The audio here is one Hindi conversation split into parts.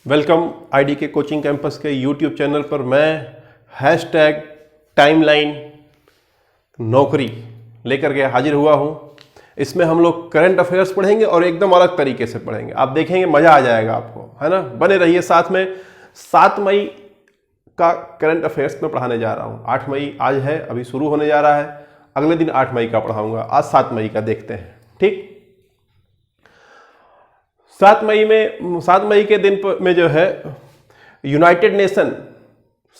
वेलकम आईडी के कोचिंग कैंपस के यूट्यूब चैनल पर। मैं हैशटैग टाइमलाइन नौकरी लेकर के हाजिर हुआ हूं। इसमें हम लोग करंट अफेयर्स पढ़ेंगे और एकदम अलग तरीके से पढ़ेंगे। आप देखेंगे मजा आ जाएगा आपको, है ना। बने रहिए साथ में। 7 मई का करंट अफेयर्स में पढ़ाने जा रहा हूं। 8 मई आज है, अभी शुरू होने जा रहा है। अगले दिन 8 मई का पढ़ाऊंगा। आज 7 मई का देखते हैं, ठीक। 7 मई के दिन में जो है यूनाइटेड नेशन,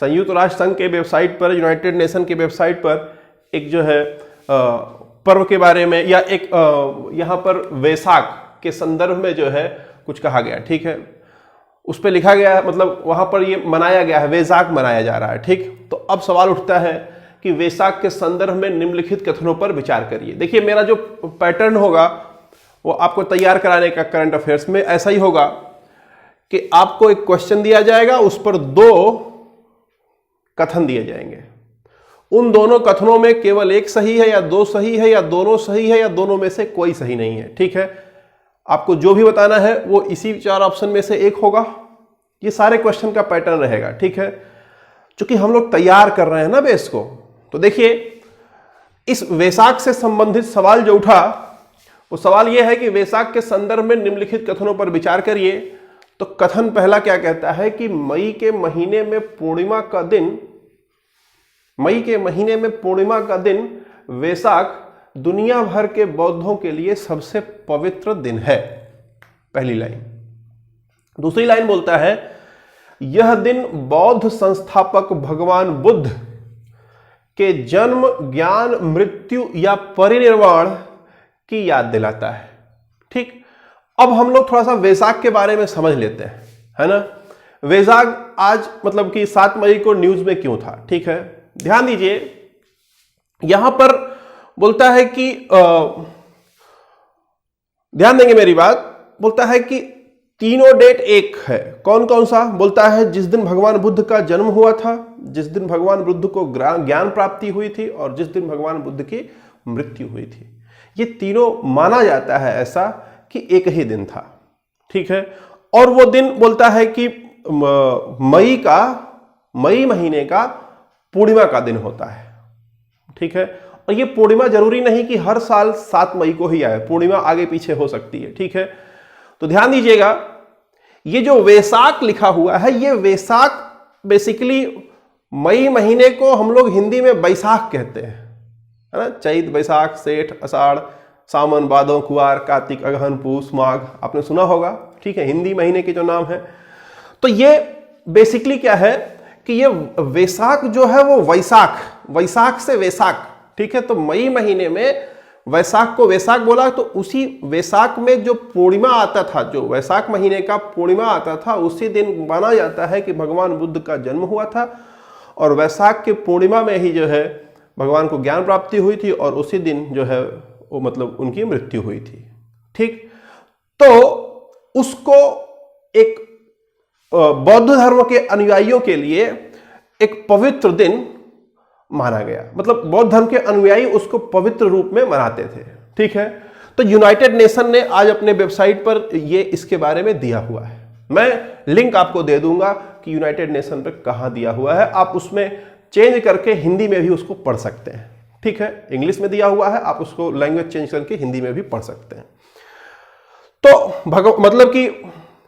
संयुक्त राष्ट्र संघ के वेबसाइट पर, यूनाइटेड नेशन के वेबसाइट पर एक जो है पर्व के बारे में या एक यहाँ पर वैसाख के संदर्भ में जो है कुछ कहा गया, ठीक है। उस पर लिखा गया है, मतलब वहां पर ये मनाया गया है, वैसाख मनाया जा रहा है, ठीक। तो अब सवाल उठता है कि वैसाख के संदर्भ में निम्नलिखित कथनों पर विचार करिए। देखिए, मेरा जो पैटर्न होगा वो आपको तैयार कराने का करंट अफेयर्स में ऐसा ही होगा कि आपको एक क्वेश्चन दिया जाएगा, उस पर 2 कथन दिए जाएंगे। उन दोनों कथनों में केवल एक सही है या 2 सही है या दोनों सही है या दोनों में से कोई सही नहीं है, ठीक है। आपको जो भी बताना है वो इसी 4 ऑप्शन में से एक होगा। ये सारे क्वेश्चन का पैटर्न रहेगा, ठीक है। चूंकि हम लोग तैयार कर रहे हैं ना बेस को, तो देखिए इस वैसाख से संबंधित सवाल जो उठा वो सवाल यह है कि वैसाख के संदर्भ में निम्नलिखित कथनों पर विचार करिए। तो कथन पहला क्या कहता है कि मई के महीने में पूर्णिमा का दिन वैसाख दुनिया भर के बौद्धों के लिए सबसे पवित्र दिन है। पहली लाइन। दूसरी लाइन बोलता है, यह दिन बौद्ध संस्थापक भगवान बुद्ध के जन्म, ज्ञान, मृत्यु या परिनिर्वाण की याद दिलाता है, ठीक। अब हम लोग थोड़ा सा वैसाख के बारे में समझ लेते हैं, है ना। वैसाख आज मतलब कि 7 मई को न्यूज में क्यों था, ठीक है। ध्यान दीजिए, यहां पर बोलता है कि ध्यान देंगे मेरी बात। बोलता है कि तीनों डेट एक है। कौन कौन सा? बोलता है जिस दिन भगवान बुद्ध का जन्म हुआ था, जिस दिन भगवान बुद्ध को ज्ञान प्राप्ति हुई थी और जिस दिन भगवान बुद्ध की मृत्यु हुई थी। ये तीनों माना जाता है ऐसा कि एक ही दिन था, ठीक है। और वो दिन बोलता है कि मई महीने का पूर्णिमा का दिन होता है, ठीक है। और ये पूर्णिमा जरूरी नहीं कि हर साल 7 मई को ही आए, पूर्णिमा आगे पीछे हो सकती है, ठीक है। तो ध्यान दीजिएगा, ये जो वैसाख लिखा हुआ है, ये वैसाख बेसिकली मई महीने को हम लोग हिंदी में बैसाख कहते हैं, है ना। चैत, बैसाख, सेठ, आषाढ़, सावन, भादौ, कुआर, कार्तिक, अगहन, पूस, माघ, आपने सुना होगा, ठीक है। हिंदी महीने के जो नाम है। तो ये बेसिकली क्या है कि ये वैसाख जो है वो वैसाख से वैसाख, ठीक है। तो मई महीने में वैसाख को वैसाख बोला, तो उसी वैसाख में जो पूर्णिमा आता था, जो वैसाख महीने का पूर्णिमा आता था, उसी दिन माना जाता है कि भगवान बुद्ध का जन्म हुआ था और वैसाख के पूर्णिमा में ही जो है भगवान को ज्ञान प्राप्ति हुई थी और उसी दिन जो है वो मतलब उनकी मृत्यु हुई थी, ठीक। तो उसको एक बौद्ध धर्म के अनुयायियों के लिए एक पवित्र दिन माना गया। मतलब बौद्ध धर्म के अनुयायी उसको पवित्र रूप में मनाते थे, ठीक है। तो यूनाइटेड नेशन ने आज अपने वेबसाइट पर ये इसके बारे में दिया हुआ है। मैं लिंक आपको दे दूंगा कि यूनाइटेड नेशन पर कहां दिया हुआ है। आप उसमें चेंज करके हिंदी में भी उसको पढ़ सकते हैं, ठीक है। इंग्लिश में दिया हुआ है, आप उसको लैंग्वेज चेंज करके हिंदी में भी पढ़ सकते हैं। तो मतलब कि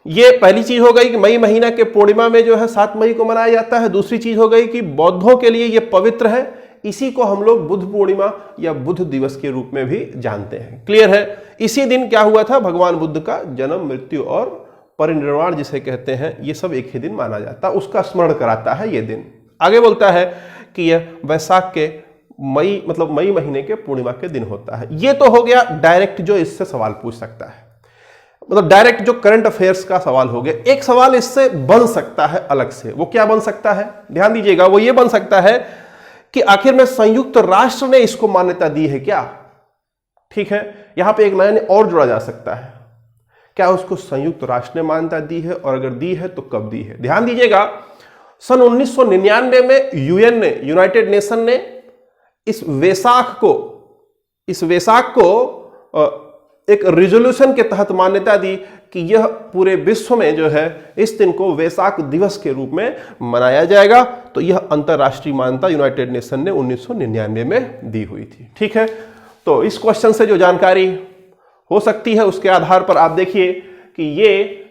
ये पहली चीज हो गई कि मई महीना के पूर्णिमा में जो है 7 मई को मनाया जाता है। दूसरी चीज हो गई कि बौद्धों के लिए ये पवित्र है। इसी को हम लोग बुद्ध पूर्णिमा या बुद्ध दिवस के रूप में भी जानते हैं। क्लियर है। इसी दिन क्या हुआ था? भगवान बुद्ध का जन्म, मृत्यु और परिनिर्वाण जिसे कहते हैं, ये सब एक ही दिन माना जाता है। उसका स्मरण कराता है ये दिन। आगे बोलता है कि यह वैसाख के मई महीने के पूर्णिमा के दिन होता है। ये तो हो गया डायरेक्ट जो इससे सवाल पूछ सकता है, मतलब डायरेक्ट जो करंट अफेयर्स का सवाल हो गया। एक सवाल इससे बन सकता है अलग से। वो क्या बन सकता है? ध्यान दीजिएगा, वो ये बन सकता है कि आखिर में संयुक्त राष्ट्र ने इसको मान्यता दी है क्या, ठीक है। यहां पे एक नया और जोड़ा जा सकता है, क्या उसको संयुक्त राष्ट्र ने मान्यता दी है, और अगर दी है तो कब दी है। ध्यान दीजिएगा, सन 1999 में यूनाइटेड नेशन ने इस वैसाख को एक रिजोल्यूशन के तहत मान्यता दी कि यह पूरे विश्व में जो है इस दिन को वैसाख दिवस के रूप में मनाया जाएगा। तो यह अंतरराष्ट्रीय मान्यता यूनाइटेड नेशन ने 1999 में दी हुई थी। ठीक है, तो इस क्वेश्चन से जो जानकारी हो सकती है उसके आधार पर आप देखिए कि ये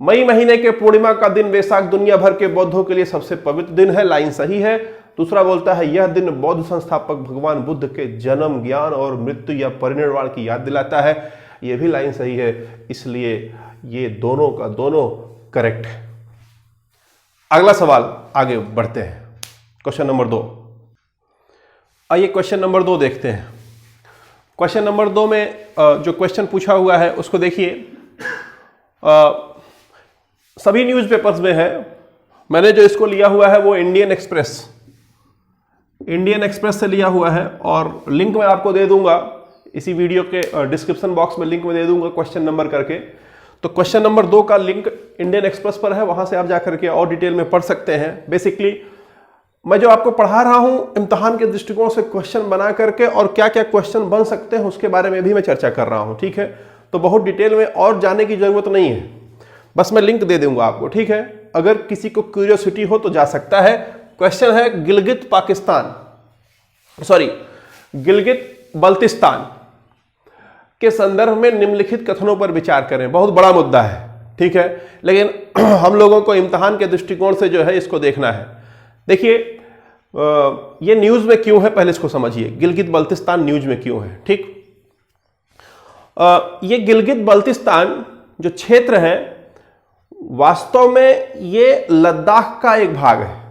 मई महीने के पूर्णिमा का दिन वैसाख दुनिया भर के बौद्धों के लिए सबसे पवित्र दिन है, लाइन सही है। दूसरा बोलता है यह दिन बौद्ध संस्थापक भगवान बुद्ध के जन्म, ज्ञान और मृत्यु या परिनिर्वाण की याद दिलाता है, यह भी लाइन सही है, इसलिए ये दोनों का दोनों करेक्ट है। अगला सवाल आगे बढ़ते हैं, क्वेश्चन नंबर 2। आइए क्वेश्चन नंबर 2 देखते हैं। क्वेश्चन नंबर 2 में जो क्वेश्चन पूछा हुआ है उसको देखिए, सभी न्यूज़पेपर्स में है। मैंने जो इसको लिया हुआ है वो इंडियन एक्सप्रेस से लिया हुआ है और लिंक मैं आपको दे दूंगा इसी वीडियो के डिस्क्रिप्शन बॉक्स में, लिंक में दे दूंगा क्वेश्चन नंबर करके। तो क्वेश्चन नंबर 2 का लिंक इंडियन एक्सप्रेस पर है, वहां से आप जाकर के और डिटेल में पढ़ सकते हैं। बेसिकली मैं जो आपको पढ़ा रहा हूं इम्तिहान के दृष्टिकोण से क्वेश्चन बना करके और क्या क्या क्वेश्चन बन सकते हैं उसके बारे में भी मैं चर्चा कर रहा हूं। ठीक है, तो बहुत डिटेल में और जाने की जरूरत नहीं है, बस मैं लिंक दे दूंगा आपको। ठीक है, अगर किसी को क्यूरियोसिटी हो तो जा सकता है। क्वेश्चन है गिलगित बल्तिस्तान के संदर्भ में निम्नलिखित कथनों पर विचार करें। बहुत बड़ा मुद्दा है, ठीक है, लेकिन हम लोगों को इम्तिहान के दृष्टिकोण से जो है इसको देखना है। देखिए ये न्यूज में क्यों है, पहले इसको समझिए। गिलगित बल्तिस्तान न्यूज में क्यों है? ठीक, ये गिलगित बल्तिस्तान जो क्षेत्र है वास्तव में ये लद्दाख का एक भाग है।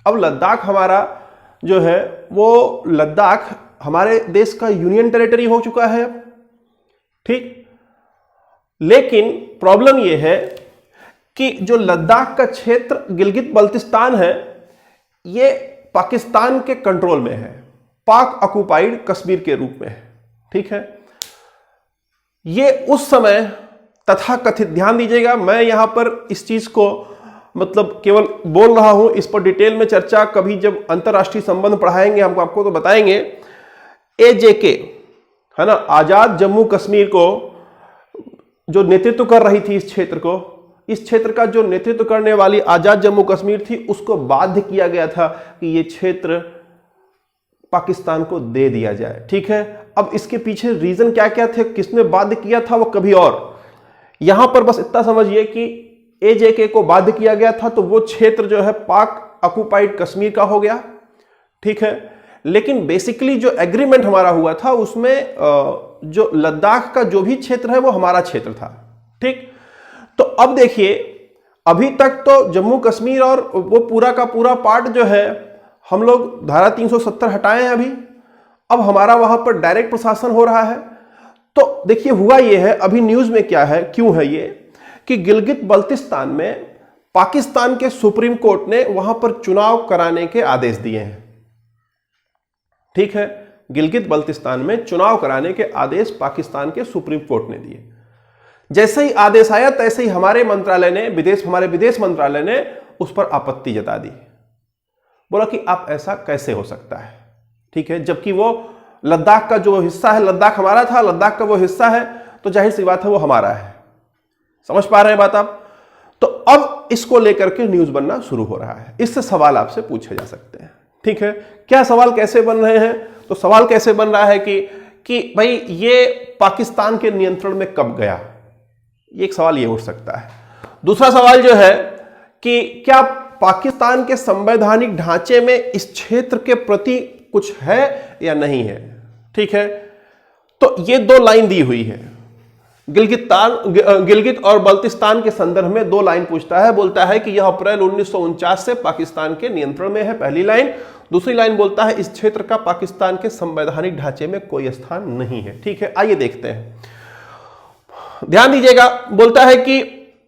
अब लद्दाख हमारा जो है वो लद्दाख हमारे देश का यूनियन टेरिटरी हो चुका है। ठीक, लेकिन प्रॉब्लम यह है कि जो लद्दाख का क्षेत्र गिलगित बल्तिस्तान है ये पाकिस्तान के कंट्रोल में है, पाक ऑक्युपाइड कश्मीर के रूप में है। ठीक है, ये उस समय तथाकथित, ध्यान दीजिएगा मैं यहां पर इस चीज को मतलब केवल बोल रहा हूं, इस पर डिटेल में चर्चा कभी जब अंतरराष्ट्रीय संबंध पढ़ाएंगे हमको आपको तो बताएंगे। एजेके है ना, आजाद जम्मू कश्मीर को जो नेतृत्व कर रही थी इस क्षेत्र का जो नेतृत्व करने वाली आजाद जम्मू कश्मीर थी उसको बाध्य किया गया था कि यह क्षेत्र पाकिस्तान को दे दिया जाए। ठीक है, अब इसके पीछे रीजन क्या क्या थे, किसने बाध्य किया था वो कभी और। यहां पर बस इतना समझिए कि एजेके को बाध्य किया गया था तो वो क्षेत्र जो है पाक ऑक्युपाइड कश्मीर का हो गया। ठीक है, लेकिन बेसिकली जो एग्रीमेंट हमारा हुआ था उसमें जो लद्दाख का जो भी क्षेत्र है वो हमारा क्षेत्र था। ठीक, तो अब देखिए अभी तक तो जम्मू कश्मीर और वो पूरा का पूरा पार्ट जो है हम लोग धारा 370 हटाए हैं अभी, अब हमारा वहां पर डायरेक्ट प्रशासन हो रहा है। तो देखिए हुआ ये है, अभी न्यूज में क्या है, क्यों है ये कि गिलगित बल्तिस्तान में पाकिस्तान के सुप्रीम कोर्ट ने वहां पर चुनाव कराने के आदेश दिए हैं। ठीक है, गिलगित बल्तिस्तान में चुनाव कराने के आदेश पाकिस्तान के सुप्रीम कोर्ट ने दिए। जैसे ही आदेश आया तैसे ही हमारे विदेश मंत्रालय ने उस पर आपत्ति जता दी, बोला कि आप ऐसा कैसे हो सकता है। ठीक है, जबकि वो लद्दाख का जो हिस्सा है, लद्दाख हमारा था, लद्दाख का वो हिस्सा है तो जाहिर सी बात है वो हमारा है। समझ पा रहे हैं बात आप? तो अब इसको लेकर के न्यूज बनना शुरू हो रहा है, इससे सवाल आपसे पूछे जा सकते हैं। ठीक है, क्या सवाल कैसे बन रहे हैं? तो सवाल कैसे बन रहा है कि भाई ये पाकिस्तान के नियंत्रण में कब गया, एक सवाल ये उठ सकता है। दूसरा सवाल जो है कि क्या पाकिस्तान के संवैधानिक ढांचे में इस क्षेत्र के प्रति कुछ है या नहीं है। ठीक है, तो ये दो लाइन दी हुई है, गिलगित और बल्तिस्तान के संदर्भ में दो लाइन पूछता है, बोलता है कि यह अप्रैल 1949 से पाकिस्तान के नियंत्रण में है, पहली लाइन। दूसरी लाइन बोलता है इस क्षेत्र का पाकिस्तान के संवैधानिक ढांचे में कोई स्थान नहीं है। ठीक है, आइए देखते हैं, ध्यान दीजिएगा। बोलता है कि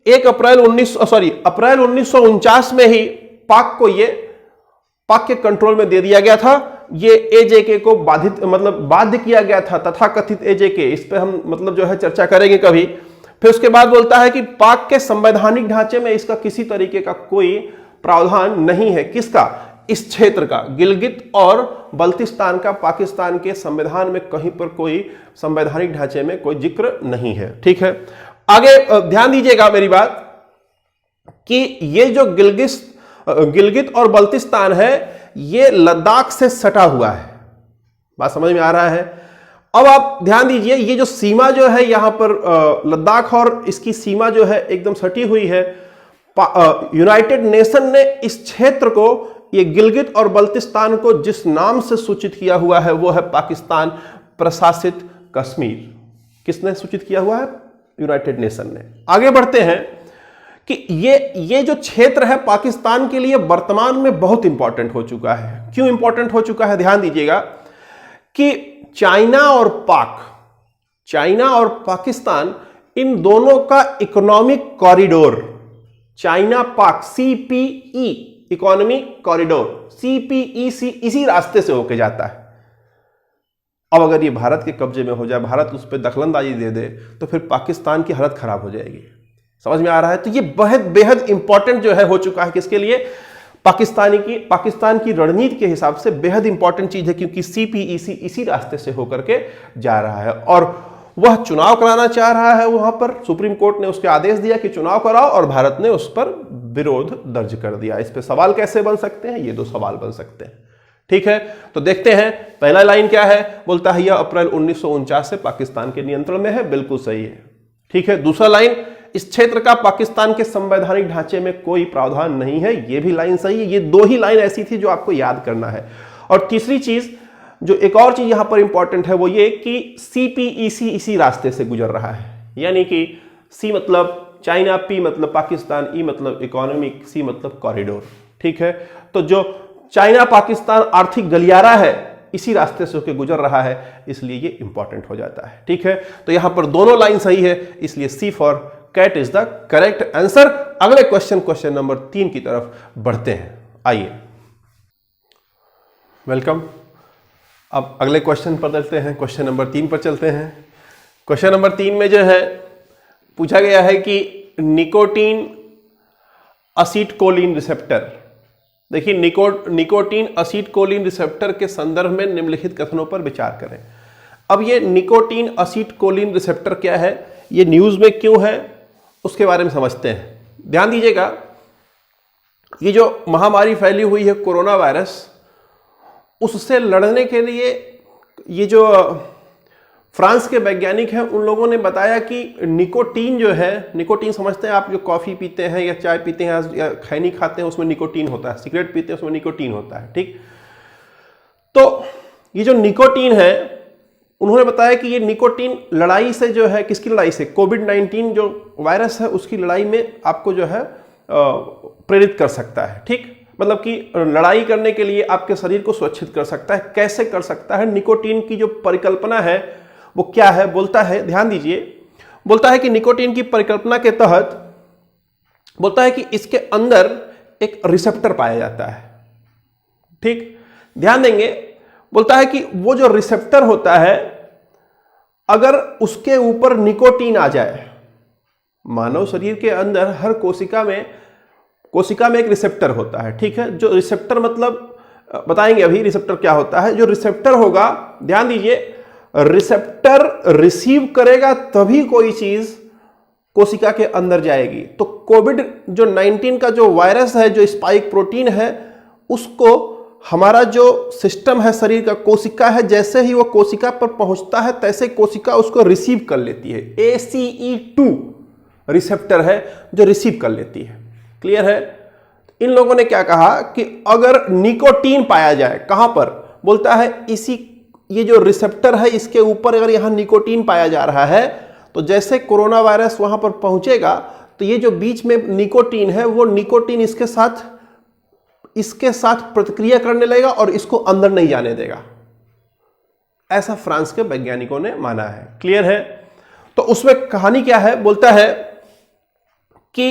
1 अप्रैल 1949 में ही पाक के कंट्रोल में दे दिया गया था। ये एजेके को बाध्य किया गया था, तथाकथित एजेके, इस पे हम जो है चर्चा करेंगे कभी। फिर उसके बाद बोलता है कि पाक के संवैधानिक ढांचे में इसका किसी तरीके का कोई प्रावधान नहीं है। किसका? इस क्षेत्र का, गिलगित और बल्तिस्तान का पाकिस्तान के संविधान में कहीं पर कोई संवैधानिक ढांचे में कोई जिक्र नहीं है। ठीक है, आगे ध्यान दीजिएगा मेरी बात कि ये जो गिलगित और बल्तिस्तान है ये लद्दाख से सटा हुआ है। बात समझ में आ रहा है? अब आप ध्यान दीजिए, ये जो सीमा जो है यहां पर लद्दाख और इसकी सीमा जो है एकदम सटी हुई है। यूनाइटेड नेशन ने इस क्षेत्र को, ये गिलगित और बल्तिस्तान को जिस नाम से सूचित किया हुआ है वो है पाकिस्तान प्रशासित कश्मीर। किसने सूचित किया हुआ है? यूनाइटेड नेशन ने। आगे बढ़ते हैं कि ये जो क्षेत्र है पाकिस्तान के लिए वर्तमान में बहुत इंपॉर्टेंट हो चुका है। क्यों इंपॉर्टेंट हो चुका है? ध्यान दीजिएगा कि चाइना और पाकिस्तान, इन दोनों का इकोनॉमिक कॉरिडोर, चाइना पाक CPE इकोनॉमिक कॉरिडोर, CPEC इसी रास्ते से होके जाता है। अब अगर ये भारत के कब्जे में हो जाए, भारत उस पर दखलंदाजी दे दे, तो फिर पाकिस्तान की हालत खराब हो जाएगी। समझ में आ रहा है? तो ये बेहद इंपॉर्टेंट जो है हो चुका है। किसके लिए? पाकिस्तान की रणनीति के हिसाब से बेहद इंपॉर्टेंट चीज है, क्योंकि CPEC इसी रास्ते से होकर के जा रहा है और वह चुनाव कराना चाह रहा है। वहां पर सुप्रीम कोर्ट ने उसके आदेश दिया कि चुनाव कराओ और भारत ने उस पर विरोध दर्ज कर दिया। इस पे सवाल कैसे बन सकते हैं? ये दो सवाल बन सकते हैं। ठीक है, तो देखते हैं पहला लाइन क्या है। बोलता है यह अप्रैल 1949 से पाकिस्तान के नियंत्रण में है। बिल्कुल सही है। ठीक है, दूसरा लाइन, इस क्षेत्र का पाकिस्तान के संवैधानिक ढांचे में कोई प्रावधान नहीं है। यह भी लाइन सही है। ये दो ही लाइन ऐसी थी जो आपको याद करना है। और तीसरी चीज, जो एक और चीज यहां पर इंपॉर्टेंट है वो ये कि CPEC इसी रास्ते से गुजर रहा है। यानी कि C मतलब चाइना, P मतलब पाकिस्तान, E मतलब इकोनॉमिक, C मतलब कॉरिडोर। ठीक है, तो जो चाइना पाकिस्तान आर्थिक गलियारा है इसी रास्ते से होकर गुजर रहा है, इसलिए ये इंपॉर्टेंट हो जाता है। ठीक है, तो यहां पर दोनों लाइन सही है, इसलिए C for cat is the correct answer. अगले क्वेश्चन नंबर 3 की तरफ बढ़ते हैं। आइए, वेलकम। अब अगले क्वेश्चन पर चलते हैं, क्वेश्चन नंबर 3 पर चलते हैं। क्वेश्चन नंबर 3 में जो है पूछा गया है कि निकोटीन असीटकोलिन रिसेप्टर, देखिए निकोटीन असीटकोलिन रिसेप्टर के संदर्भ में निम्नलिखित कथनों पर विचार करें। अब ये निकोटीन असीटकोलिन रिसेप्टर क्या है, ये न्यूज में क्यों है, उसके बारे में समझते हैं। ध्यान दीजिएगा, ये जो महामारी फैली हुई है कोरोना वायरस, उससे लड़ने के लिए ये जो फ्रांस के वैज्ञानिक हैं उन लोगों ने बताया कि निकोटीन जो है, निकोटीन समझते हैं आप, जो कॉफी पीते हैं या चाय पीते हैं या खैनी खाते हैं उसमें निकोटीन होता है, सिगरेट पीते हैं उसमें निकोटीन होता है। ठीक, तो ये जो निकोटीन है, उन्होंने बताया कि ये निकोटीन लड़ाई से जो है, किसकी लड़ाई से? कोविड-19 जो वायरस है उसकी लड़ाई में आपको जो है प्रेरित कर सकता है। ठीक, मतलब कि लड़ाई करने के लिए आपके शरीर को सुरक्षित कर सकता है। कैसे कर सकता है? निकोटीन की जो परिकल्पना है वो क्या है? बोलता है, ध्यान दीजिए, बोलता है कि निकोटीन की परिकल्पना के तहत बोलता है कि इसके अंदर एक रिसेप्टर पाया जाता है। ठीक, ध्यान देंगे, बोलता है कि वो जो रिसेप्टर होता है, अगर उसके ऊपर निकोटीन आ जाए, मानव शरीर के अंदर हर कोशिका में एक रिसेप्टर होता है। ठीक है, जो रिसेप्टर मतलब बताएंगे अभी रिसेप्टर क्या होता है। जो रिसेप्टर होगा, ध्यान दीजिए, रिसेप्टर रिसीव करेगा तभी कोई चीज कोशिका के अंदर जाएगी। तो कोविड जो 19 का जो वायरस है, जो स्पाइक प्रोटीन है, उसको हमारा जो सिस्टम है शरीर का, कोशिका है, जैसे ही वो कोशिका पर पहुंचता है तैसे कोशिका उसको रिसीव कर लेती है। ACE2 रिसेप्टर है जो रिसीव कर लेती है। क्लियर है? इन लोगों ने क्या कहा कि अगर निकोटीन पाया जाए, कहां पर? बोलता है ये जो रिसेप्टर है इसके ऊपर अगर यहां निकोटीन पाया जा रहा है, तो जैसे कोरोना वायरस वहां पर पहुंचेगा तो ये जो बीच में निकोटीन है, वो निकोटीन इसके साथ प्रतिक्रिया करने लगेगा और इसको अंदर नहीं जाने देगा। ऐसा फ्रांस के वैज्ञानिकों ने माना है। क्लियर है? तो उसमें कहानी क्या है? बोलता है कि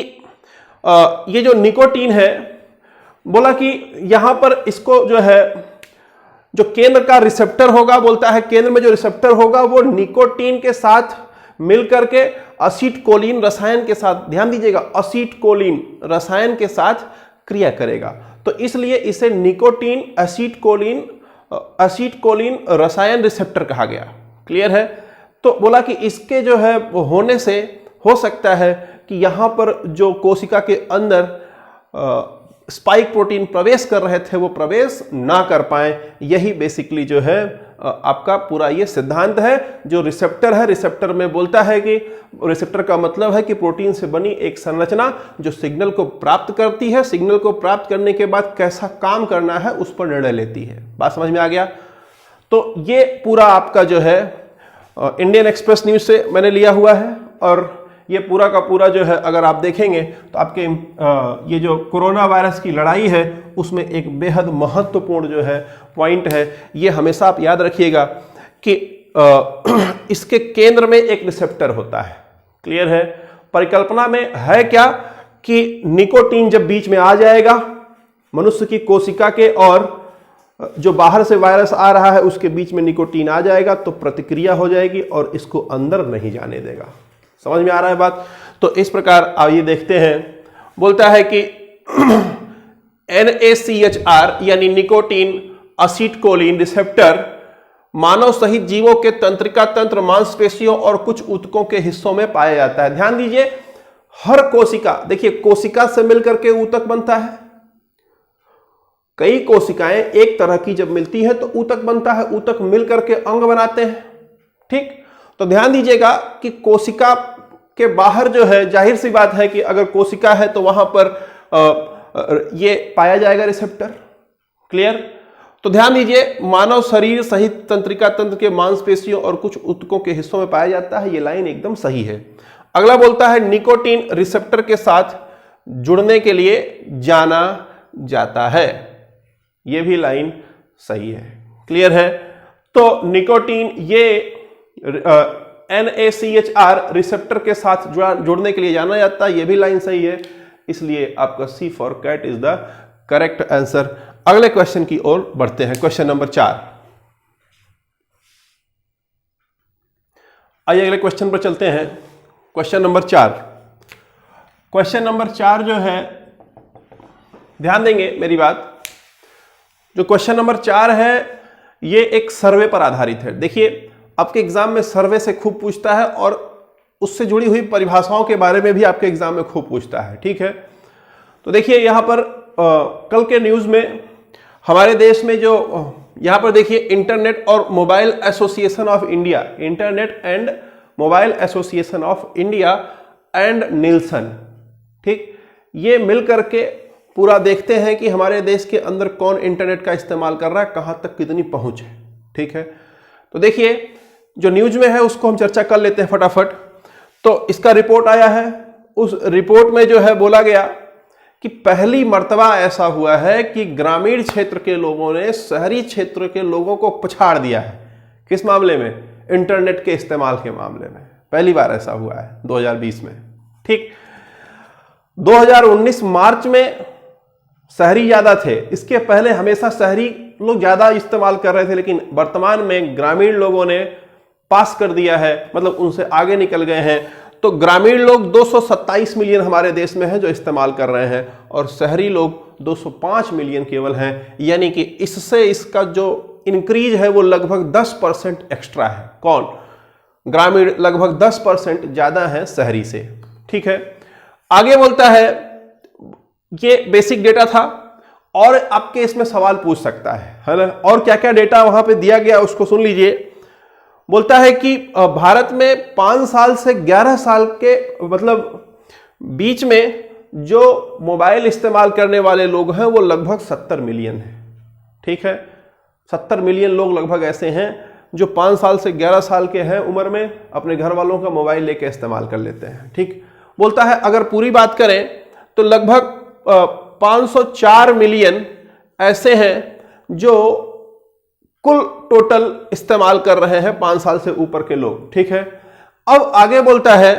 ये जो निकोटीन है, बोला कि यहां पर इसको जो है, जो केंद्र का रिसेप्टर होगा, बोलता है केंद्र में जो रिसेप्टर होगा वो निकोटीन के साथ मिलकर के असीटकोलिन रसायन के साथ, ध्यान दीजिएगा, असीटकोलिन रसायन के साथ क्रिया करेगा। तो इसलिए इसे निकोटीन एसिटकोलिन रसायन रिसेप्टर कहा गया। क्लियर है? तो बोला कि इसके जो है वो होने से हो सकता है कि यहां पर जो कोशिका के अंदर स्पाइक प्रोटीन प्रवेश कर रहे थे वो प्रवेश ना कर पाए। यही बेसिकली जो है आपका पूरा ये सिद्धांत है। जो रिसेप्टर है, रिसेप्टर में बोलता है कि रिसेप्टर का मतलब है कि प्रोटीन से बनी एक संरचना जो सिग्नल को प्राप्त करती है, सिग्नल को प्राप्त करने के बाद कैसा काम करना है उस पर निर्णय लेती है। बात समझ में आ गया? तो ये पूरा आपका जो है इंडियन एक्सप्रेस न्यूज से मैंने लिया हुआ है और ये पूरा का पूरा जो है अगर आप देखेंगे तो आपके ये जो कोरोना वायरस की लड़ाई है उसमें एक बेहद महत्वपूर्ण जो है पॉइंट है। ये हमेशा आप याद रखिएगा कि इसके केंद्र में एक रिसेप्टर होता है। क्लियर है? परिकल्पना में है क्या कि निकोटीन जब बीच में आ जाएगा मनुष्य की कोशिका के और जो बाहर से वायरस आ रहा है उसके बीच में निकोटीन आ जाएगा तो प्रतिक्रिया हो जाएगी और इसको अंदर नहीं जाने देगा। समझ में आ रहा है बात? तो इस प्रकार आइए देखते हैं। बोलता है कि NACHR यानी निकोटीन एसिटकोलिन रिसेप्टर मानव सहित जीवों के तंत्रिका तंत्र, मांसपेशियों और कुछ ऊतकों के हिस्सों में पाया जाता है। ध्यान दीजिए, हर कोशिका, देखिए कोशिका से मिलकर के ऊतक बनता है। कई कोशिकाएं एक तरह की जब मिलती है तो ऊतक बनता है, ऊतक मिलकर के अंग बनाते हैं। ठीक? तो ध्यान दीजिएगा कि कोशिका के बाहर जो है, जाहिर सी बात है कि अगर कोशिका है तो वहां पर ये पाया जाएगा रिसेप्टर। क्लियर? तो ध्यान दीजिए, मानव शरीर सहित तंत्रिका तंत्र के मांसपेशियों और कुछ ऊतकों के हिस्सों में पाया जाता है। ये लाइन एकदम सही है। अगला बोलता है निकोटीन रिसेप्टर के साथ जुड़ने के लिए जाना जाता है। यह भी लाइन सही है। क्लियर है? तो निकोटीन ये NACHR रिसेप्टर के साथ जुड़ने के लिए जाना जाता है। यह भी लाइन सही है। इसलिए आपका C for cat is the correct answer. अगले क्वेश्चन की ओर बढ़ते हैं। Question number 4। आइए अगले क्वेश्चन पर चलते हैं। Question number 4। क्वेश्चन नंबर 4 जो है, ध्यान देंगे मेरी बात। जो क्वेश्चन नंबर 4 है ये एक सर्वे पर आधारित है। देखिए, आपके एग्जाम में सर्वे से खूब पूछता है और उससे जुड़ी हुई परिभाषाओं के बारे में भी आपके एग्जाम में खूब पूछता है। ठीक है? तो देखिए यहां पर कल के न्यूज में हमारे देश में जो यहां पर देखिए इंटरनेट और mobile association of India, internet and mobile association of India and Nielsen, ठीक, ये मिलकर के पूरा देखते हैं कि हमारे देश के अंदर कौन इंटरनेट का इस्तेमाल कर रहा है, कहां तक कितनी पहुंच है। ठीक है? तो देखिए जो न्यूज में है उसको हम चर्चा कर लेते हैं फटाफट। तो इसका रिपोर्ट आया है। उस रिपोर्ट में जो है बोला गया कि पहली मर्तबा ऐसा हुआ है कि ग्रामीण क्षेत्र के लोगों ने शहरी क्षेत्र के लोगों को पछाड़ दिया है। किस मामले में? इंटरनेट के इस्तेमाल के मामले में। पहली बार ऐसा हुआ है 2020 में। ठीक, 2019 मार्च में शहरी ज्यादा थे। इसके पहले हमेशा शहरी लोग ज्यादा इस्तेमाल कर रहे थे, लेकिन वर्तमान में ग्रामीण लोगों ने पास कर दिया है, मतलब उनसे आगे निकल गए हैं। तो ग्रामीण लोग 227 मिलियन हमारे देश में हैं जो इस्तेमाल कर रहे हैं और शहरी लोग 205 मिलियन केवल हैं। यानी कि इससे इसका जो इंक्रीज है वो लगभग 10% एक्स्ट्रा है। कौन? ग्रामीण लगभग 10% ज्यादा है शहरी से। ठीक है? आगे बोलता है, ये बेसिक डेटा था और आपके इसमें सवाल पूछ सकता है ना? और क्या क्या डेटा वहां पे दिया गया उसको सुन लीजिए। बोलता है कि भारत में 5 साल से 11 साल के मतलब बीच में जो मोबाइल इस्तेमाल करने वाले लोग हैं वो लगभग 70 मिलियन है। ठीक है? 70 मिलियन लोग लगभग ऐसे हैं जो 5 साल से 11 साल के हैं उम्र में, अपने घर वालों का मोबाइल लेके इस्तेमाल कर लेते हैं। ठीक, बोलता है अगर पूरी बात करें तो लगभग 504 मिलियन ऐसे हैं जो कुल टोटल इस्तेमाल कर रहे हैं 5 साल से ऊपर के लोग। ठीक है? अब आगे बोलता है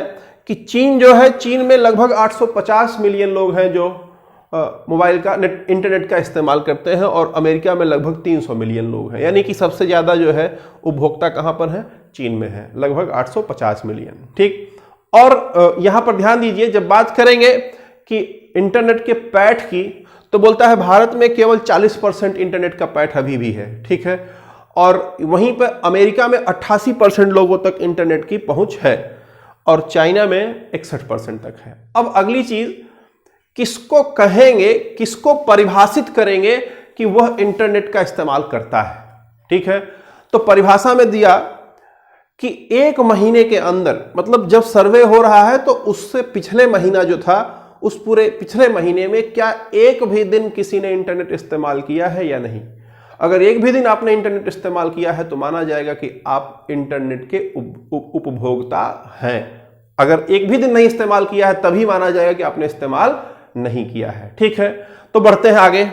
कि चीन जो है, चीन में लगभग 850 मिलियन लोग हैं जो मोबाइल का इंटरनेट का इस्तेमाल करते हैं और अमेरिका में लगभग 300 मिलियन लोग हैं। यानी कि सबसे ज्यादा जो है उपभोक्ता कहां पर है? चीन में है, लगभग 850 मिलियन। ठीक, और यहां पर ध्यान दीजिए, जब बात करेंगे कि इंटरनेट के पैठ की, तो बोलता है भारत में केवल 40% इंटरनेट का पैठ अभी भी है, ठीक है। और वहीं पर अमेरिका में 88% लोगों तक इंटरनेट की पहुंच है और चाइना में 61% तक है। अब अगली चीज, किसको कहेंगे, किसको परिभाषित करेंगे कि वह इंटरनेट का इस्तेमाल करता है, ठीक है। तो परिभाषा में दिया कि एक महीने के अंदर, मतलब जब सर्वे हो रहा है तो उससे पिछले महीना जो था, उस पूरे पिछले महीने में क्या एक भी दिन किसी ने इंटरनेट इस्तेमाल किया है या नहीं। अगर एक भी दिन आपने इंटरनेट इस्तेमाल किया है तो माना जाएगा कि आप इंटरनेट के उपभोक्ता हैं। अगर एक भी दिन नहीं इस्तेमाल किया है तभी माना जाएगा कि आपने इस्तेमाल नहीं किया है, ठीक है। तो बढ़ते हैं आगे।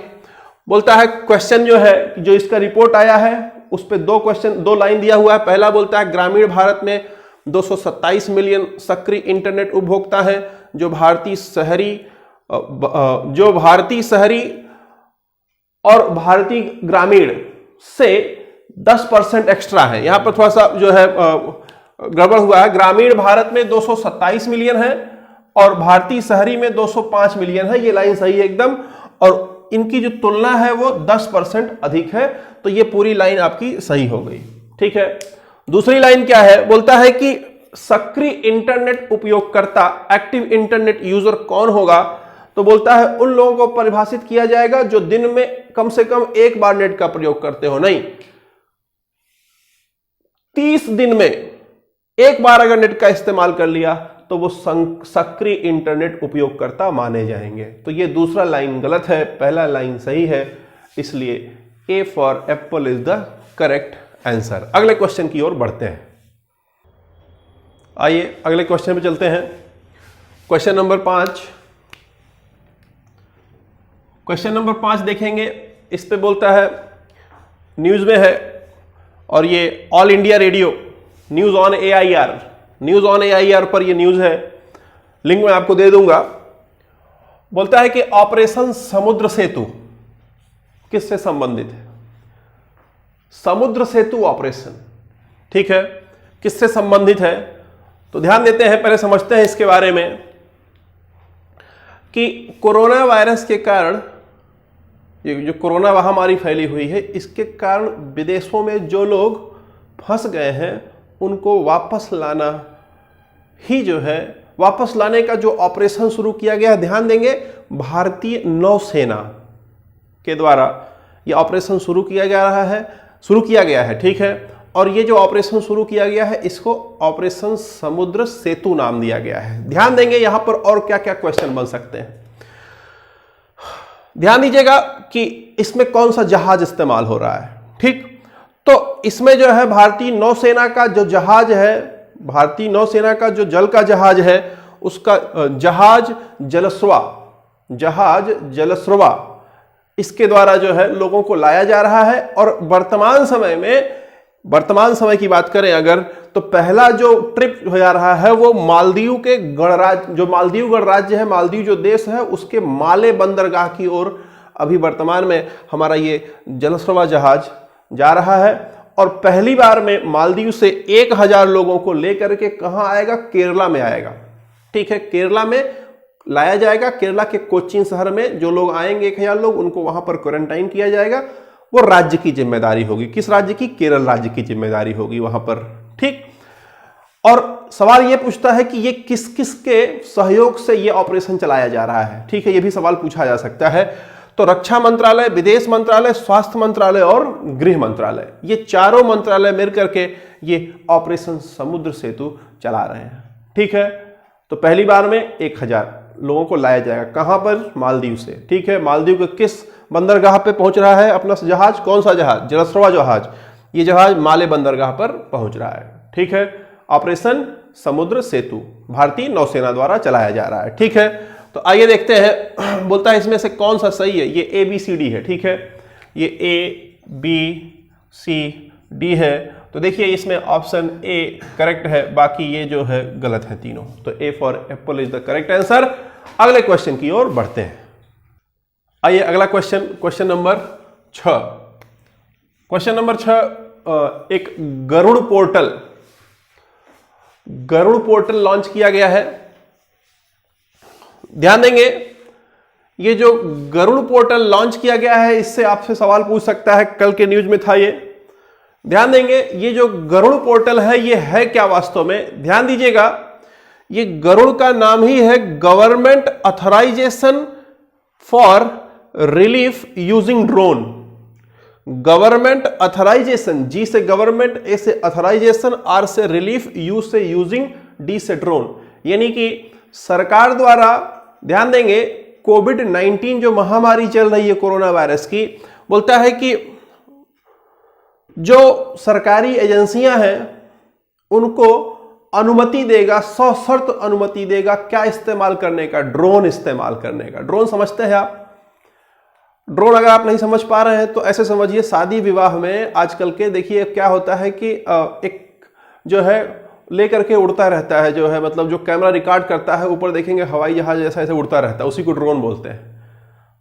बोलता है क्वेश्चन जो है, जो इसका रिपोर्ट आया है उस पे दो लाइन दिया हुआ है। पहला बोलता है ग्रामीण भारत में 227 मिलियन सक्रिय इंटरनेट उपभोक्ता हैं, जो भारतीय शहरी और भारतीय ग्रामीण से 10% एक्स्ट्रा है। यहां पर थोड़ा सा जो है गड़बड़ हुआ है। ग्रामीण भारत में 227 मिलियन है और भारतीय शहरी में 205 मिलियन है, ये लाइन सही है एकदम। और इनकी जो तुलना है वो 10% अधिक है, तो ये पूरी लाइन आपकी सही हो गई, ठीक है। दूसरी लाइन क्या है, बोलता है कि सक्रिय इंटरनेट उपयोगकर्ता, एक्टिव इंटरनेट यूजर कौन होगा। तो बोलता है उन लोगों को परिभाषित किया जाएगा जो दिन में कम से कम एक बार नेट का प्रयोग करते हो, नहीं 30 दिन में एक बार अगर नेट का इस्तेमाल कर लिया तो वो सक्रिय इंटरनेट उपयोगकर्ता माने जाएंगे। तो ये दूसरा लाइन गलत है, पहला लाइन सही है, इसलिए A for Apple is the correct answer. अगले क्वेश्चन की ओर बढ़ते हैं। आइए अगले क्वेश्चन पे चलते हैं। Question number 5। क्वेश्चन नंबर 5 देखेंगे। इस पे बोलता है, न्यूज में है और ये all India radio news on AIR पर ये न्यूज है, लिंक मैं आपको दे दूंगा। बोलता है कि ऑपरेशन समुद्र सेतु किससे संबंधित है। समुद्र सेतु ऑपरेशन, ठीक है, किससे संबंधित है। तो ध्यान देते हैं, पहले समझते हैं इसके बारे में कि कोरोना वायरस के कारण, ये जो कोरोना महामारी फैली हुई है, इसके कारण विदेशों में जो लोग फंस गए हैं उनको वापस लाना ही जो है, वापस लाने का जो ऑपरेशन शुरू किया गया है, ध्यान देंगे भारतीय नौसेना के द्वारा ये ऑपरेशन शुरू किया गया है, ठीक है। और ये जो ऑपरेशन शुरू किया गया है इसको ऑपरेशन समुद्र सेतु नाम दिया गया है। ध्यान देंगे यहां पर और क्या क्या क्वेश्चन बन सकते हैं। ध्यान दीजिएगा कि इसमें कौन सा जहाज इस्तेमाल हो रहा है, ठीक। तो इसमें जो है भारतीय नौसेना का जो जहाज है, भारतीय नौसेना का जो जल का जहाज है, उसका जहाज जलस्रवा इसके द्वारा जो है लोगों को लाया जा रहा है। और वर्तमान समय की बात करें अगर, तो पहला जो ट्रिप हो जा रहा है वो मालदीव के गणराज्य, जो मालदीव गणराज्य है, मालदीव जो देश है, उसके माले बंदरगाह की ओर अभी वर्तमान में हमारा ये जलस्रवा जहाज जा रहा है। और पहली बार में मालदीव से 1000 लोगों को लेकर के कहां आएगा, केरला में आएगा, ठीक है। केरला में लाया जाएगा, केरला के कोचीन शहर में जो लोग आएंगे 1000 लोग, उनको वहां पर क्वारंटाइन किया जाएगा। वो राज्य की जिम्मेदारी होगी, किस राज्य की, केरल राज्य की जिम्मेदारी होगी वहां पर, ठीक। और सवाल यह पूछता है कि ये किस किस के सहयोग से ये ऑपरेशन चलाया जा रहा है, ठीक है, ये भी सवाल पूछा जा सकता है। तो रक्षा मंत्रालय, विदेश मंत्रालय, स्वास्थ्य मंत्रालय और गृह मंत्रालय, ये चारों मंत्रालय मिलकर के ये ऑपरेशन समुद्र सेतु चला रहे हैं, ठीक है। तो पहली बार में 1000 लोगों को लाया जाएगा, कहां पर, मालदीव से, ठीक है। मालदीव के किस बंदरगाह पे पहुंच रहा है अपना जहाज, कौन सा जहाज, जलस्रवा जहाज, ये जहाज माले बंदरगाह पर पहुंच रहा है, ठीक है। ऑपरेशन समुद्र सेतु भारतीय नौसेना द्वारा चलाया जा रहा है, ठीक है। तो आइए देखते हैं, बोलता है इसमें से कौन सा सही है। ये ABCD है, ठीक है, ये ABCD है। तो देखिए इसमें ऑप्शन ए करेक्ट है, बाकी ये जो है गलत है तीनों। तो A for Apple is the correct answer. अगले क्वेश्चन की ओर बढ़ते हैं। आइए अगला question, question number 6। Question number 6, एक गरुड़ पोर्टल लॉन्च किया गया है। ध्यान देंगे, ये जो गरुड़ पोर्टल लॉन्च किया गया है, इससे आपसे सवाल पूछ सकता है, कल के न्यूज में था ये। ध्यान देंगे, ये जो गरुड़ पोर्टल है ये है क्या वास्तव में? ध्यान दीजिएगा, ये गरुड़ का नाम ही है government authorisation for relief using drone. Government authorization, G से गवर्नमेंट, ए से ऑथराइजेशन, आर से रिलीफ, यू से यूजिंग, डी से ड्रोन। यानी कि सरकार द्वारा, ध्यान देंगे, कोविड-19 जो महामारी चल रही है कोरोना वायरस की, बोलता है कि जो सरकारी एजेंसियां हैं उनको अनुमति देगा, सशर्त अनुमति देगा क्या इस्तेमाल करने का? ड्रोन इस्तेमाल करने का। ड्रोन समझते हैं आप? ड्रोन अगर आप नहीं समझ पा रहे हैं तो ऐसे समझिए, शादी विवाह में आजकल के देखिए क्या होता है कि एक जो है लेकर के उड़ता रहता है, जो है मतलब जो कैमरा रिकॉर्ड करता है, ऊपर देखेंगे हवाई जहाज जैसा ऐसे उड़ता रहता है, उसी को ड्रोन बोलते हैं,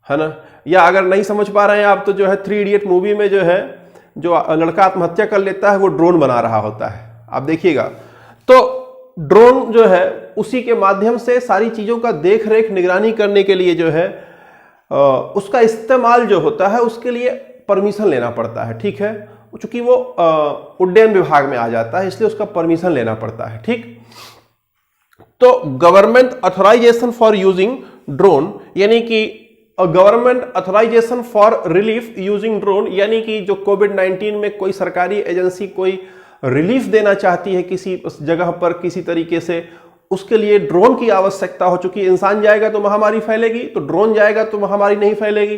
है ना। या अगर नहीं समझ पा रहे हैं आप तो जो है 3 इडियट मूवी में जो है जो लड़का आत्महत्या कर लेता है वो ड्रोन बना रहा होता है, आप देखिएगा। तो ड्रोन जो है उसी के माध्यम से सारी चीजों का देख रेख निगरानी करने के लिए जो है उसका इस्तेमाल जो होता है उसके लिए परमिशन लेना पड़ता है, ठीक है। चूंकि वो उड्डयन विभाग में आ जाता है इसलिए उसका परमिशन लेना पड़ता है, ठीक। तो government authorisation for using drone, यानी कि government authorisation for relief using drone, यानी कि जो कोविड-19 में कोई सरकारी एजेंसी कोई रिलीफ देना चाहती है किसी जगह पर किसी तरीके से, उसके लिए ड्रोन की आवश्यकता हो। चूंकि इंसान जाएगा तो महामारी फैलेगी, तो ड्रोन जाएगा तो महामारी नहीं फैलेगी,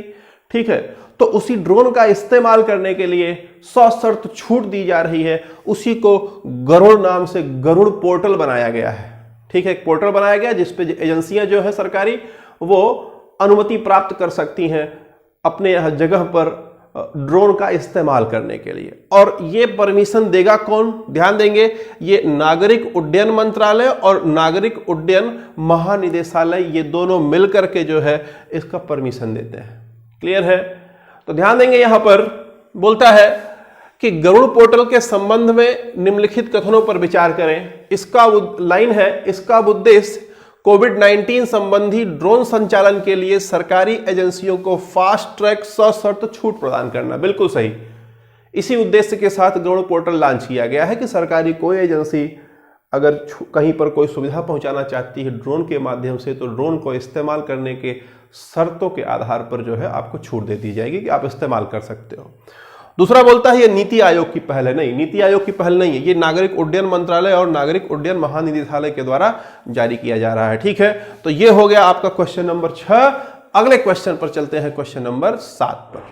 ठीक है। तो उसी ड्रोन का इस्तेमाल करने के लिए सशर्त छूट दी जा रही है। उसी को गरुड़ नाम से गरुड़ पोर्टल बनाया गया है, ठीक है। एक पोर्टल बनाया गया जिसपे एजेंसियां जो है सरकारी वो अनुमति प्राप्त कर सकती हैं अपने यह जगह पर ड्रोन का इस्तेमाल करने के लिए। और ये परमिशन देगा कौन? ध्यान देंगे, ये नागरिक उड्डयन मंत्रालय और नागरिक उड्डयन महानिदेशालय, ये दोनों मिलकर के जो है इसका परमिशन देते हैं। क्लियर है? तो ध्यान देंगे, यहां पर बोलता है कि गरुड़ पोर्टल के संबंध में निम्नलिखित कथनों पर विचार करें। इसका लाइन है, इसका उद्देश्य कोविड-19 संबंधी ड्रोन संचालन के लिए सरकारी एजेंसियों को फास्ट ट्रैक सशर्त छूट प्रदान करना। बिल्कुल सही, इसी उद्देश्य के साथ गरुड़ पोर्टल लॉन्च किया गया है कि सरकारी कोई एजेंसी अगर कहीं पर कोई सुविधा पहुंचाना चाहती है ड्रोन के माध्यम से, तो ड्रोन को इस्तेमाल करने के शर्तों के आधार पर जो है आपको छूट दे दी जाएगी कि आप इस्तेमाल कर सकते हो। दूसरा बोलता है ये नीति आयोग की पहल है। नहीं, नीति आयोग की पहल नहीं है, ये नागरिक उड्डयन मंत्रालय और नागरिक उड्डयन महानिदेशालय के द्वारा जारी किया जा रहा है, ठीक है। तो ये हो गया आपका क्वेश्चन नंबर 6। अगले क्वेश्चन पर चलते हैं, क्वेश्चन नंबर 7 पर।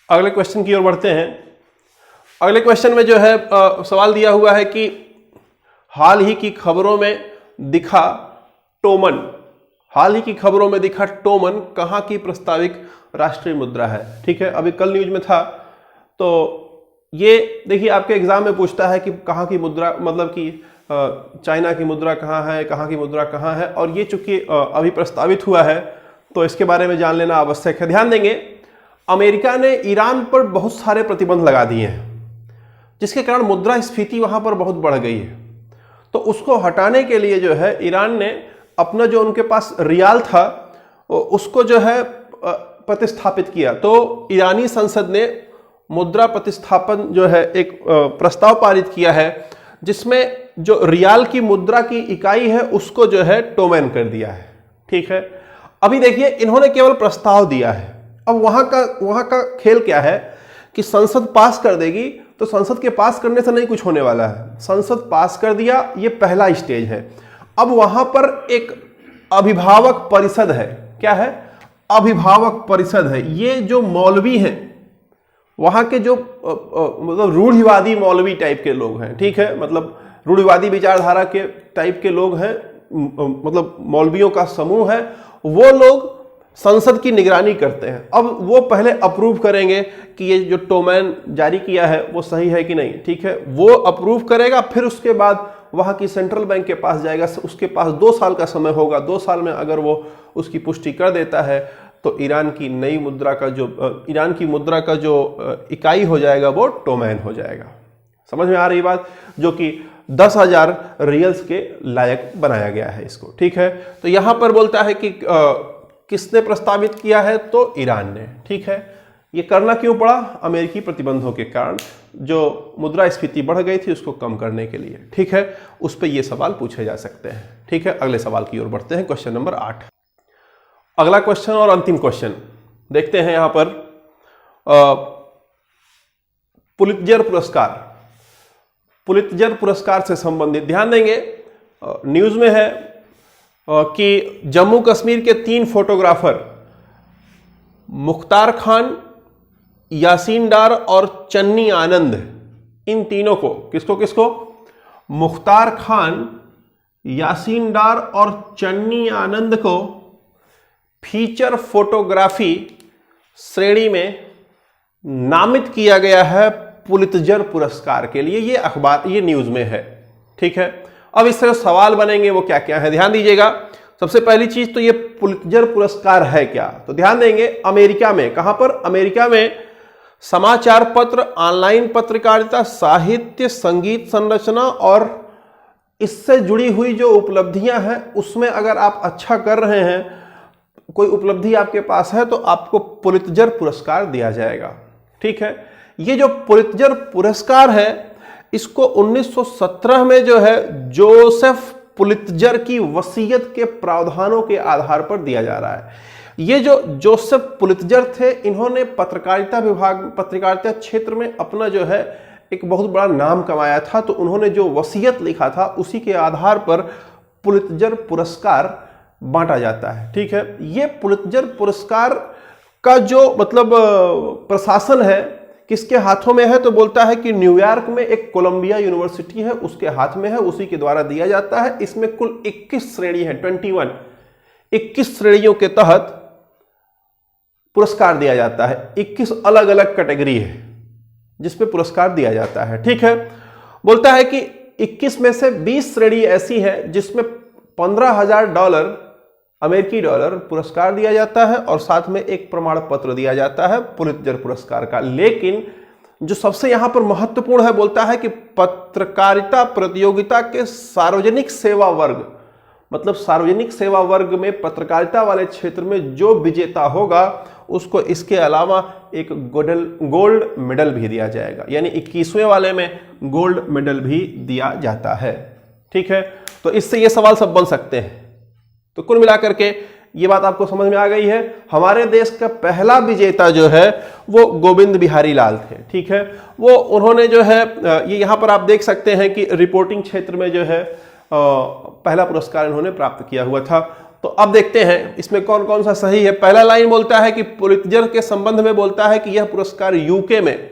अगले क्वेश्चन की ओर बढ़ते हैं। अगले क्वेश्चन में जो है सवाल दिया हुआ है कि हाल ही की खबरों में दिखा टोमन, हाल ही की खबरों में दिखा टोमन कहां की प्रस्तावित राष्ट्रीय मुद्रा है, ठीक है। अभी कल न्यूज में था, तो ये देखिए आपके एग्जाम में पूछता है कि कहां की मुद्रा, मतलब कि चाइना की मुद्रा कहां है, कहां की मुद्रा कहां है, और ये चूंकि अभी प्रस्तावित हुआ है तो इसके बारे में जान लेना आवश्यक है। ध्यान देंगे, अमेरिका ने ईरान पर बहुत सारे प्रतिबंध लगा दिए हैं जिसके कारण मुद्रास्फीति वहां पर बहुत बढ़ गई है। तो उसको हटाने के लिए जो है ईरान ने अपना जो उनके पास रियाल था उसको जो है प्रतिस्थापित किया। तो ईरानी संसद ने मुद्रा प्रतिस्थापन जो है एक प्रस्ताव पारित किया है जिसमें जो रियाल की मुद्रा की इकाई है उसको जो है टोमेन कर दिया है, ठीक है। अभी देखिए इन्होंने केवल प्रस्ताव दिया है। अब वहां का खेल क्या है कि संसद पास कर देगी, तो संसद के पास करने से नहीं कुछ होने वाला है। संसद पास कर दिया, ये पहला स्टेज है। अब वहां पर एक अभिभावक परिषद है। क्या है? अभिभावक परिषद है। ये जो मौलवी हैं वहां के जो मतलब रूढ़िवादी मौलवी टाइप के लोग हैं, ठीक है, मतलब रूढ़िवादी विचारधारा के टाइप के लोग हैं, मतलब मौलवियों का समूह है, वो लोग संसद की निगरानी करते हैं। अब वो पहले अप्रूव करेंगे कि ये जो टोमैन जारी किया है वो सही है कि नहीं, ठीक है, वो अप्रूव करेगा। फिर उसके बाद वहां की सेंट्रल बैंक के पास जाएगा, उसके पास 2 साल का समय होगा। 2 साल में अगर वो उसकी पुष्टि कर देता है तो ईरान की नई मुद्रा का जो ईरान की मुद्रा का जो इकाई हो जाएगा वो टोमैन हो जाएगा। समझ में आ रही बात? जो कि 10,000 रियल्स के लायक बनाया गया है इसको। ठीक है, तो यहां पर बोलता है कि किसने प्रस्तावित किया है, तो ईरान ने। ठीक है, ये करना क्यों पड़ा, अमेरिकी प्रतिबंधों के कारण, जो मुद्रास्फीति बढ़ गई थी उसको कम करने के लिए। ठीक है, उस पर ये सवाल पूछे जा सकते हैं। ठीक है, अगले सवाल की ओर बढ़ते हैं, क्वेश्चन नंबर 8। अगला क्वेश्चन और अंतिम क्वेश्चन देखते हैं यहां पर। पुलित्जर पुरस्कार से संबंधित ध्यान देंगे, न्यूज में है कि जम्मू कश्मीर के 3 फोटोग्राफर मुख्तार खान, यासीन डार और चन्नी आनंद, इन तीनों को किसको मुख्तार खान, यासीन डार और चन्नी आनंद को फीचर फोटोग्राफी श्रेणी में नामित किया गया है पुलित्जर पुरस्कार के लिए। ये अखबार, ये न्यूज में है। ठीक है, अब इससे सवाल बनेंगे वो क्या क्या है, ध्यान दीजिएगा। सबसे पहली चीज तो ये पुलित्जर पुरस्कार है क्या, तो ध्यान देंगे अमेरिका में, कहां पर, अमेरिका में समाचार पत्र, ऑनलाइन पत्रकारिता, साहित्य, संगीत संरचना और इससे जुड़ी हुई जो उपलब्धियां हैं उसमें अगर आप अच्छा कर रहे हैं, कोई उपलब्धि आपके पास है, तो आपको पुलित्जर पुरस्कार दिया जाएगा। ठीक है, ये जो पुलित्जर पुरस्कार है इसको 1917 में जो है जोसेफ पुलित्जर की वसीयत के प्रावधानों के आधार पर दिया जा रहा है। ये जो जोसेफ पुलित्जर थे, इन्होंने पत्रकारिता क्षेत्र में अपना जो है एक बहुत बड़ा नाम कमाया था, तो उन्होंने जो वसीयत लिखा था उसी के आधार पर पुलित्जर पुरस्कार बांटा जाता है। ठीक है, ये पुलित्जर पुरस्कार का जो मतलब प्रशासन है किसके हाथों में है, तो बोलता है कि न्यूयॉर्क में एक कोलंबिया यूनिवर्सिटी है उसके हाथ में है, उसी के द्वारा दिया जाता है। इसमें कुल 21 श्रेणी है, 21 श्रेणियों के तहत पुरस्कार दिया जाता है। 21 अलग अलग कैटेगरी है जिसपे पुरस्कार दिया जाता है। ठीक है, बोलता है कि 21 में से 20 श्रेणी ऐसी है जिसमें $15,000 अमेरिकी डॉलर पुरस्कार दिया जाता है और साथ में एक प्रमाण पत्र दिया जाता है पुलित्जर पुरस्कार का। लेकिन जो सबसे यहां पर महत्वपूर्ण है, बोलता है कि पत्रकारिता प्रतियोगिता के सार्वजनिक सेवा वर्ग, मतलब सार्वजनिक सेवा वर्ग में पत्रकारिता वाले क्षेत्र में जो विजेता होगा उसको इसके अलावा एक गोल्ड मेडल भी दिया जाएगा, यानी 21वें वाले में गोल्ड मेडल भी दिया जाता है। ठीक है, तो इससे ये सवाल सब बन सकते हैं। तो कुल मिलाकर के ये बात आपको समझ में आ गई है। हमारे देश का पहला विजेता जो है वो गोविंद बिहारी लाल थे। ठीक है, वो उन्होंने जो है ये यहां पर आप देख सकते हैं कि रिपोर्टिंग क्षेत्र में जो है पहला पुरस्कार इन्होंने प्राप्त किया हुआ था। तो अब देखते हैं इसमें कौन कौन सा सही है। पहला लाइन बोलता है कि पुलित्जर के संबंध में बोलता है कि यह पुरस्कार यूके में,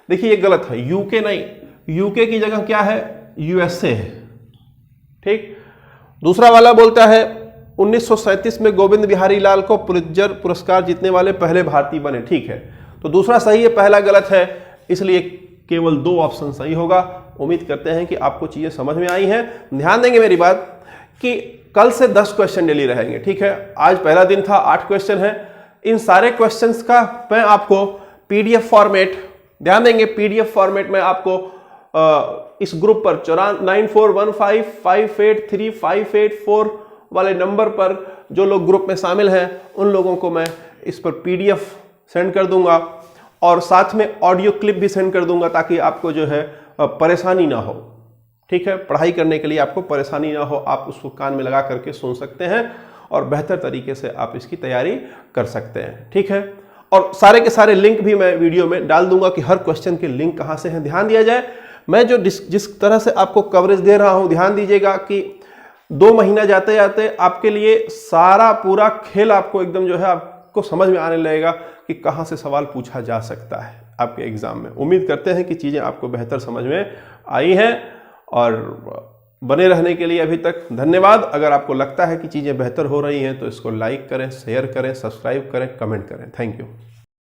देखिए ये गलत है, यूके नहीं, यूके की जगह क्या है, यूएसए है। ठीक, दूसरा वाला बोलता है 1937 में गोविंद बिहारी लाल को पुलित्जर पुरस्कार जीतने वाले पहले भारतीय बने। ठीक है, तो दूसरा सही है, पहला गलत है, इसलिए केवल 2 ऑप्शन सही होगा। उम्मीद करते हैं कि आपको चीजें समझ में आई हैं। ध्यान देंगे मेरी बात कि कल से 10 क्वेश्चन डेली रहेंगे। ठीक है, आज पहला दिन था, 8 क्वेश्चन है। इन सारे क्वेश्चंस का मैं आपको पीडीएफ फॉर्मेट, ध्यान देंगे पीडीएफ फॉर्मेट में आपको इस ग्रुप पर 9415583584 वाले नंबर पर जो लोग ग्रुप में शामिल हैं उन लोगों को मैं इस पर पीडीएफ सेंड कर दूंगा और साथ में ऑडियो क्लिप भी सेंड कर दूंगा ताकि आपको जो है परेशानी ना हो। ठीक है, पढ़ाई करने के लिए आपको परेशानी ना हो, आप उसको कान में लगा करके सुन सकते हैं और बेहतर तरीके से आप इसकी तैयारी कर सकते हैं। ठीक है, और सारे के सारे लिंक भी मैं वीडियो में डाल दूंगा कि हर क्वेश्चन के लिंक कहां से हैं। ध्यान दिया जाए, मैं जो जिस तरह से आपको कवरेज दे रहा हूं, ध्यान दीजिएगा कि 2 महीना जाते जाते आपके लिए सारा पूरा खेल आपको एकदम जो है आपको समझ में आने लगेगा कि कहां से सवाल पूछा जा सकता है आपके एग्जाम में। उम्मीद करते हैं कि चीजें आपको बेहतर समझ में आई हैं और बने रहने के लिए अभी तक धन्यवाद। अगर आपको लगता है कि चीजें बेहतर हो रही हैं तो इसको लाइक करें, शेयर करें, सब्सक्राइब करें, कमेंट करें। Thank you.